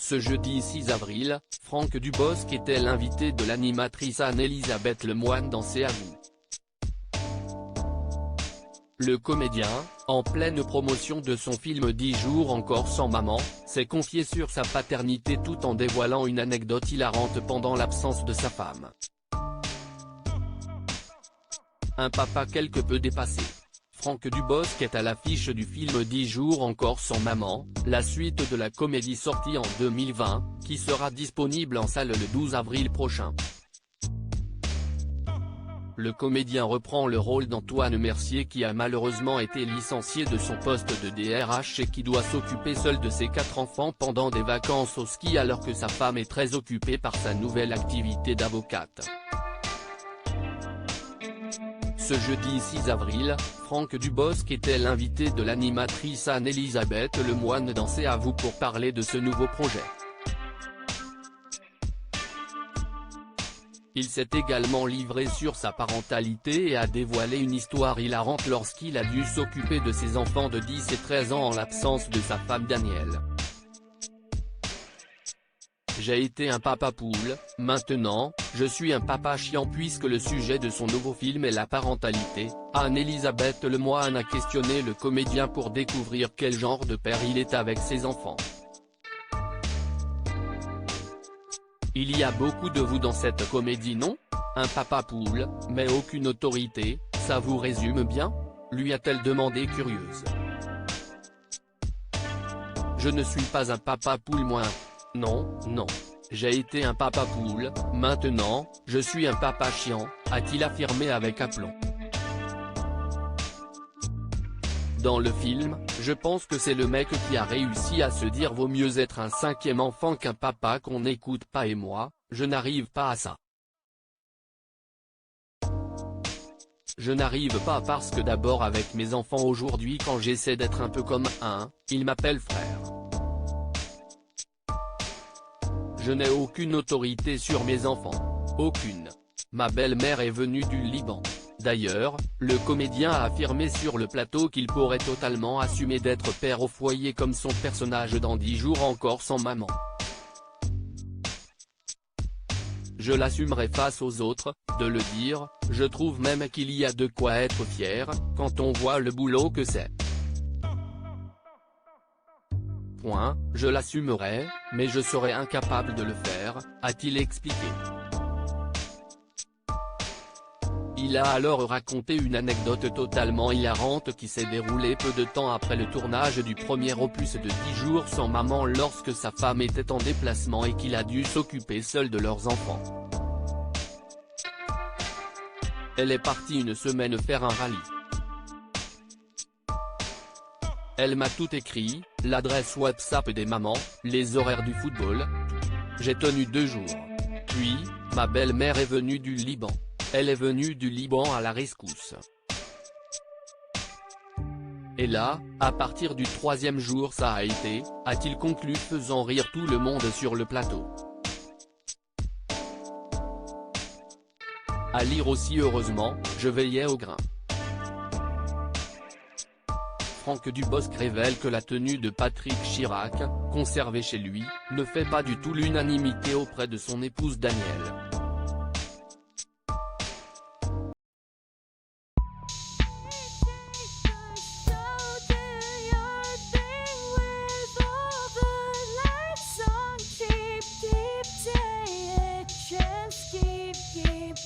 Ce jeudi 6 avril, Franck Dubosc était l'invité de l'animatrice Anne-Elisabeth Lemoine dans C'est à vous. Le comédien, en pleine promotion de son film 10 jours encore sans maman, s'est confié sur sa paternité tout en dévoilant une anecdote hilarante pendant l'absence de sa femme. Un papa quelque peu dépassé. Franck Dubosc est à l'affiche du film 10 jours encore sans maman, la suite de la comédie sortie en 2020, qui sera disponible en salle le 12 avril prochain. Le comédien reprend le rôle d'Antoine Mercier qui a malheureusement été licencié de son poste de DRH et qui doit s'occuper seul de ses 4 enfants pendant des vacances au ski alors que sa femme est très occupée par sa nouvelle activité d'avocate. Ce jeudi 6 avril, Franck Dubosc était l'invité de l'animatrice Anne-Elisabeth Lemoine dans C'est à vous pour parler de ce nouveau projet. Il s'est également livré sur sa parentalité et a dévoilé une histoire hilarante lorsqu'il a dû s'occuper de ses enfants de 10 et 13 ans en l'absence de sa femme Danielle. J'ai été un papa poule, maintenant, je suis un papa chiant puisque le sujet de son nouveau film est la parentalité. Anne-Elisabeth Lemoine a questionné le comédien pour découvrir quel genre de père il est avec ses enfants. Il y a beaucoup de vous dans cette comédie non? Un papa poule, mais aucune autorité, ça vous résume bien? Lui a-t-elle demandé curieuse. Je ne suis pas un papa poule moi. Non, non. J'ai été un papa poule, maintenant, je suis un papa chiant, a-t-il affirmé avec aplomb. Dans le film, je pense que c'est le mec qui a réussi à se dire vaut mieux être un 5e enfant qu'un papa qu'on n'écoute pas et moi, je n'arrive pas à ça. Je n'arrive pas parce que d'abord avec mes enfants aujourd'hui quand j'essaie d'être un peu comme ils m'appellent frère. Je n'ai aucune autorité sur mes enfants. Aucune. Ma belle-mère est venue du Liban. D'ailleurs, le comédien a affirmé sur le plateau qu'il pourrait totalement assumer d'être père au foyer comme son personnage dans 10 jours encore sans maman. Je l'assumerai face aux autres, de le dire, je trouve même qu'il y a de quoi être fier, quand on voit le boulot que c'est. Je l'assumerai, mais je serai incapable de le faire, a-t-il expliqué. Il a alors raconté une anecdote totalement hilarante qui s'est déroulée peu de temps après le tournage du premier opus de 10 jours sans maman lorsque sa femme était en déplacement et qu'il a dû s'occuper seul de leurs enfants. Elle est partie une semaine faire un rallye. Elle m'a tout écrit, l'adresse WhatsApp des mamans, les horaires du football. J'ai tenu 2 jours. Puis, ma belle-mère est venue du Liban. Elle est venue du Liban à la rescousse. Et là, à partir du 3e jour ça a été, a-t-il conclu faisant rire tout le monde sur le plateau. À lire aussi heureusement, je veillais au grain. Franck Dubosc révèle que la tenue de Patrick Chirac, conservée chez lui, ne fait pas du tout l'unanimité auprès de son épouse Danielle. Keep